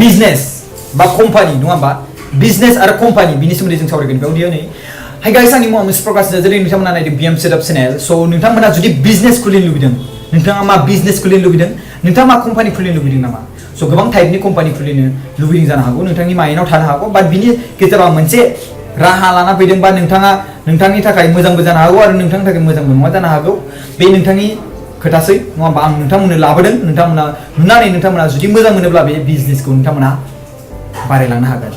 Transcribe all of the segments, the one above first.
Business बा company नङा होमबा बिजनेस आरो कम्पानि बिनि सोमोन्दै जों सावरायगोन बेयाव दिनै हाय गाइस आंनि मुङा प्रकाश नार्जारी नोंथांमोना नायदों बिएम सेटआप चेनेल स' नोंथांमोना जुदि बिजनेस खुलिनो लुबैदों नोंथाङा मा बिजनेस खुलिनो लुबैदों नोंथाङा मा कम्पानि खुलिनो लुबैदों नामा स' गोबां टाइपनि कम्पानि खुलिनो लुबैदों जानो हागौ नोंथांनि माइन्डआव थानो हागौ बाट बिनि गेजेराव मोनसे राहा लाना फैदों बा नोंथाङा नोंथांनि थाखाय मोजांबो जानो हागौ आरो नोंथांनि थाखाय मोजांबो नङा जानो हागौ बे नोंथांनि खोथासै नङा होमबा आं नोंथांमोननो लाबोदों नोंथांमोना नुनानै नोंथांमोना जुदि मोजां मोनोब्ला बे बिजनेसखौ नोंथांमोना बारायलांनो हागोन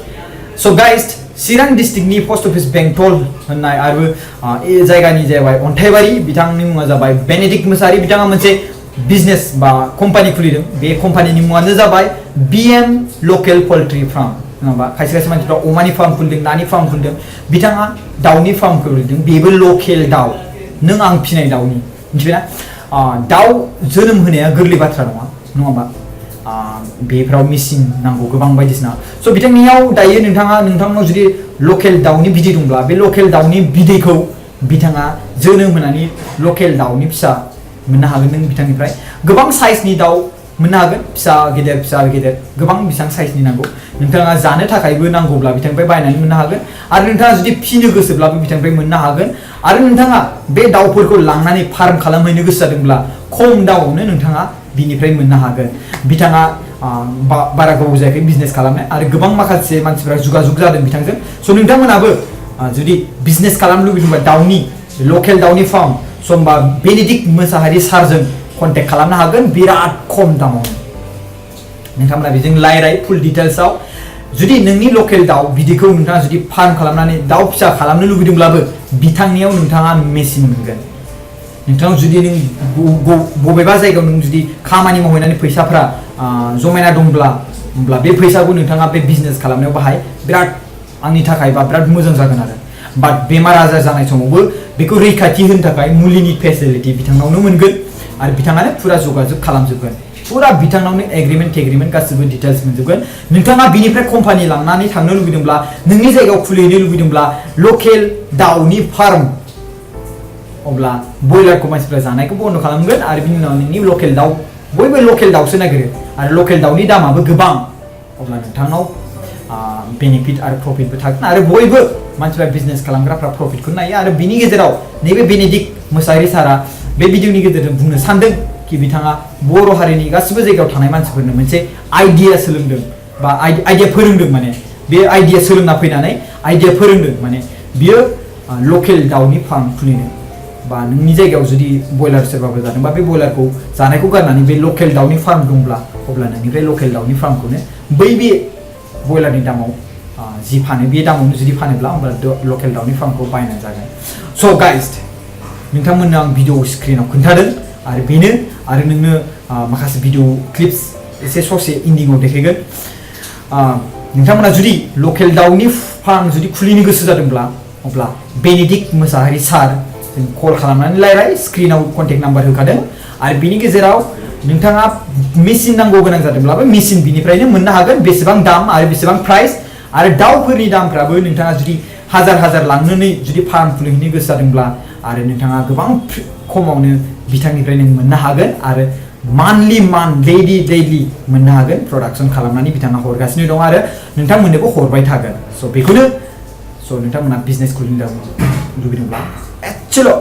स' गाइस चिरां डिस्ट्रिक्टनि पोस्ट अफिस बेंटल होननाय आरो जायगानि जाबाय अन्थाइबारि बिथांनि मुङा जाबाय बेनिडिक्ट मुसाहारी बिथाङा मोनसे बिजनेस बा कम्पानि खुलिदों बे कम्पानिनि मुङानो जाबाय बिएम लकेल पोल्ट्री फार्म नङाबा खायसे खायसे मानसिफ्रा अमानि फार्म खुलिदों नानि फार्म खुलिदों बिथाङा दाउनि फार्म खुलिदों बेबो लकेल दाउ नों आं फिनाय दाउनि मिथिबायना दाउ जोनोम होनाया गोरलै बाथ्रा नङा होमबा बेफोराव मेसिन नांगौ गोबां बायदिसिना स' बिथांनियाव दायो नोंथांनाव जुदि लकेल दाउनि बिदै दंब्ला बे लकेल दाउनि बिदैखौ बिथाङा जोनोम होनानै लकेल दाउनि फिसा मोननो हागोन नों बिथांनिफ्राय गोबां साइजनि दाउ मोननो हागोन फिसा गेदेर गोबां बेसेबां साइजनि नांगौ नोंथाङा जानो थाखायबो नांगौब्ला बिथांनिफ्राय बायनानै मोननो हागोन आरो नोंथाङा जुदि फिनो गोसोब्लाबो बिथांनिफ्राय मोननो हागोन आरो नोंथाङा बे दाउफोरखौ लांनानै फार्म खालामहैनो गोसो जादोंब्ला खम दामावनो नोंथाङा बिनिफ्राय मोननो हागोन बिथाङा बारा गोबाव जायाखै बिजनेस खालामनाय आरो गोबां माखासे मानसिफोरा जुगाजुग जादों बिथांजों स' नोंथांमोनाबो जुदि बिजनेस खालामनो लुबैदोंबा दाउनि लकेल दाउनि फार्म समबा बेनिडिक्ट मुसाहारी सारजों कन्टेक्ट खालामनो हागोन बिराद खम दामावनो नोंथांमोना बेजों रायलाय फुल डिटेल्सआव जुदि नोंनि लकेल दाउ बिदैखौ नोंथाङा जुदि फार्म खालामनानै दाउ फिसा खालामनो लुबैदोंब्लाबो बिथांनियाव नोंथाङा मेसिन मोनगोन नोंथांनाव जुदि नों बबेबा जायगायाव नों जुदि खामानि मावहैनानै फैसाफ्रा जमायना दंब्ला होमब्ला बे फैसाखौ नोंथाङा बे बिजनेस खालामनायाव बाहाय बिराद आंनि थाखाय बा बिराद मोजां जागोन आरो बाट बेमार आजार जानाय समावबो बेखौ रैखाथि होनो थाखाय मुलिनि फेसिलिटि बिथांनावनो मोनगोन आरो बिथाङानो फुरा जगाजग खालामजोबगोन फुरा बिथांनावनो एग्रिमेन्ट गासिबो डिटेल्स मोनजोबगोन नोंथाङा बिनिफ्राय कम्पानि लांनानै थांनो लुबैदोंब्ला नोंनि जायगायाव खुलिनो लुबैदोंब्ला लकेल दाउनि फार्म अब्ला बयलारखौ मानसिफ्रा जानायखौ बन्द खालामगोन आरो बिनि उनाव नोंनि लकेल दाउ बयबो लकेल दाउसो नागिरो आरो लकेल दाउनि दामाबो गोबां अब्ला नोंथांनाव बेनिफिट आरो प्रफिटबो थागोन आरो बयबो मानसिफ्रा बिजनेस खालामग्राफ्रा प्रफिटखौ नायो आरो बिनि गेजेराव नैबे बेनिडिक्ट मुसाहारी सारा बे भिडिअनि गेजेरजों बुंनो सानदों कि बिथाङा बर' हारिनि गासिबो जायगायाव थानाय मानसिफोरनो मोनसे आइडिया सोलोंदों बा आइडिया फोरोंदों माने बे आइडिया सोलोंना फैनानै आइडिया फोरोंदों माने बियो लकेल दाउनि फार्म खुलिनो बा नोंनि जायगायाव जुदि बयलार सोरबाबो जादोंबा बे बयलारखौ जानायखौ गारनानै बे लकेल दाउनि फार्म दंब्ला अब्ला नोंनिफ्राय लकेल दाउनि फार्मखौनो बे बयलारनि दामाव जि फानो बे दामावनो जुदि फानोब्ला होमब्ला लकेल दाउनि फार्मखौ बायनानै जागोन स' गाइस नोंथांमोननो आं भिडिअ स्क्रिनाव खोन्थादों आरो बेनो आरो नोंनो माखासे भिडिअ क्लिप्स एसे ससे इन्डिंआव देखायगोन नोंथांमोना जुदि लकेल दाउनि फार्म जुदि खुलिनो गोसो जादोंब्ला अब्ला बेनिडिक्ट मुसाहारी सार जों कल खालामनानै रायलाय स्क्रिनाव कन्टेक्ट नाम्बार होखादों आरो बिनि गेजेराव नोंथाङा मेसिन नांगौ गोनां जादोंब्लाबो मेसिन बिनिफ्रायनो मोननो हागोन बेसेबां दाम आरो बेसेबां प्राइस आरो दाउफोरनि दामफ्राबो नोंथाङा जुदि हाजार लांनानै जुदि फार्म खुलिहैनो गोसो जादोंब्ला आरो नोंथाङा गोबां खमावनो बिथांनिफ्राय नों मोननो हागोन आरो मान्थलि डेइलि मोननो हागोन प्रडाक्सन खालामनानै बिथाङा हरगासिनो दं आरो नोंथांमोननोबो हरबाय थागोन स' बेखौनो नोंथांमोना बिजनेस खुलिनो लुबैदोंब्ला एसेल'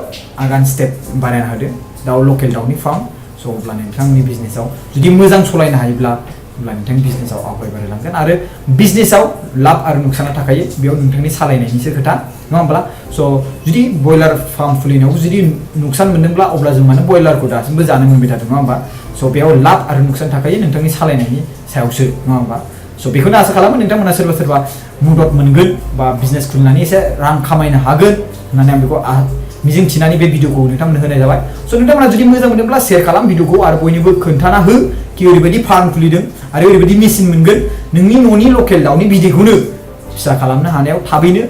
आगान स्टेप बानायना होदो दाउ लकेल दाउनि फार्म स' अब्ला नोंथांनि बिजनेसाव जुदि मोजां सालायनो हायोब्ला अब्ला नोंथांनि बिजनेसाव आवगायलांगोन आरो बिजनेसाव लाब आरो नुकसाना थाखायो बेयाव नोंथांनि सालायनायनिसो खोथा नङा होमब्ला स' जुदि बयलार फार्म खुलिनायाव जुदि नुकसान मोनदोंब्ला अब्ला जों माने बयलारखौ दासिमबो जानो मोनबाय थादों नङा होमबा स' बेयाव लाब आरो नुकसान थाखायो नोंथांनि सालायनायनि सायावसो नङा होमबा स' बेखौनो आसा खालामो नोंथांमोना सोरबा मदद मोनगोन बा बिजनेस खुलिनानै एसे रां खामायनो हागोन होननानै आं बेखौ मिजिं थिनानै बे भिडिअखौ नोंथांमोननो होनाय जाबाय स' नोंथांमोना जुदि मोजां मोनदोंब्ला शेयार खालाम भिडिअखौ आरो बयनोबो खोन्थाना हो कि ओरैबायदि फार्म खुलिदों आरो ओरैबायदि मेसिन मोनगोन नोंनि न'नि लकेल दाउनि बिदैखौनो फिसा खालामनो हानायाव थाबैनो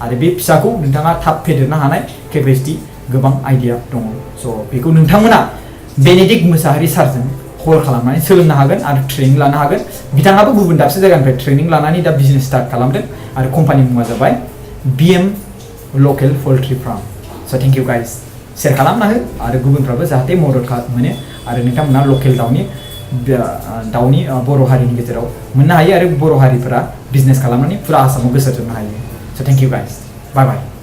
आरो बे फिसाखौ नोंथाङा थाब फेदेरनो हानाय केपेसिटि गोबां आइडिया दङ स' बेखौ नोंथांमोना बेनिडिक्ट मुसाहारी सारजों कल खालामनानै सोलोंनो हागोन आरो ट्रेनिं लानो हागोन बिथाङाबो गुबुन दाबसे जायगानिफ्राय ट्रेनिं लानानै दा बिजनेस स्टार्ट खालामदों आरो कम्पानि मुङा जाबाय बिएम लकेल पोल्ट्री फार्म स' थेंक इउ गाइस शेयार खालामना हो आरो गुबुनफ्राबो जाहाथे मदद मोनो आरो नोंथांमोना लकेल दाउनि दाउनि बर' हारिनि गेजेराव मोननो हायो आरो बर' हारिफोरा बिजनेस खालामनानै फुरा आसामाव गोसारजोबनो हायो। So thank you guys. Bye bye.